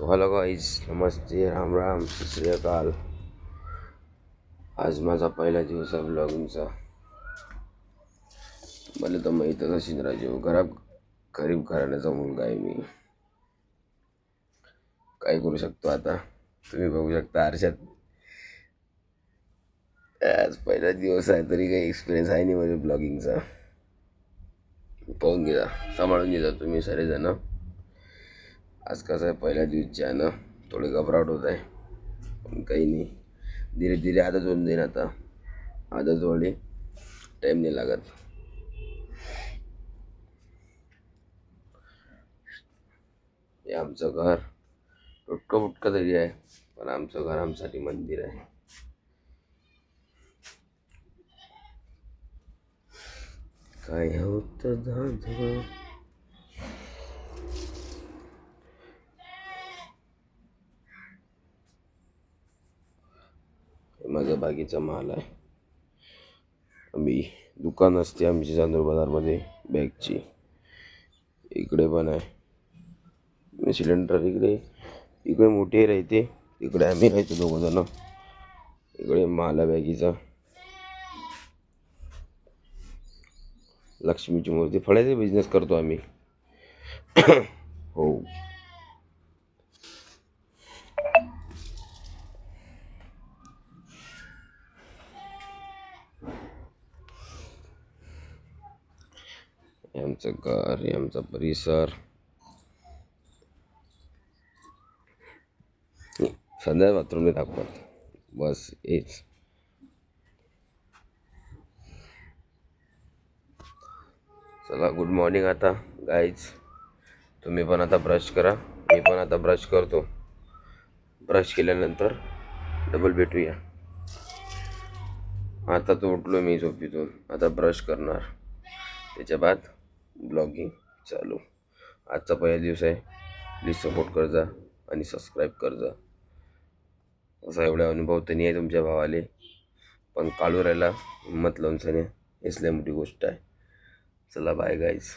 So hello guys, नमस्ते, राम राम, सत श्री अकाल. आज माझा पहिला दिवस आहे ब्लॉगिंगचा. मला तर माहीतच असेल राजू, गरीब घराण्याचा मुलगा आहे मी. काय करू शकतो आता, तुम्ही बघू शकता आरशात. आज पहिला दिवस आहे तरी काही एक्सपिरियन्स आहे नाही माझ्या ब्लॉगिंगचा. पाहून घ्या, सांभाळून घ्या तुम्ही सगळेजण. आज कसं आहे, पहिल्या दिवसचे आहे ना, थोडे घबराट होत आहे, पण काही नाही, धीरे धीरे आदत होऊन जाईन. आता आदत वाढली, टाईम नाही लागत. हे आमचं घर तुटकं फुटकं तरी आहे, पण आमचं घर आमच्यासाठी मंदिर आहे. काय होतं दादा, माझा बागेचा माल आहे. आम्ही दुकान असते आमची चांदूर बाजारमध्ये बॅगची. इकडे पण आहे सिलेंडर, इकडे मोठी राहते, इकडे आम्ही राहतो दोघं जण. इकडे माला बॅगीचा, लक्ष्मीची मूर्ती, फळाचा बिझनेस करतो आम्ही. हो, हे आमचं घर, हे आमचा परिसर. संध्या बाथरूमने दाखवत, बस हेच. चला, गुड मॉर्निंग आता गाईज. तुम्ही पण आता ब्रश करा, मी पण आता ब्रश करतो. ब्रश केल्यानंतर डबल भेटूया. आता तो उठलो मी झोपेतून, आता ब्रश करणार, त्याच्या बाद ब्लॉगिंग चालू. आजचा पहिला दिवस आहे, प्लीज सपोर्ट कर जा आणि सबस्क्राईब कर जा. असा एवढा अनुभव तर नाही आहे तुमच्या भावाले, पण काढू राहायला हिंमत लावून सने, हेच लय मोठी गोष्ट आहे. चला, बाय गाईज.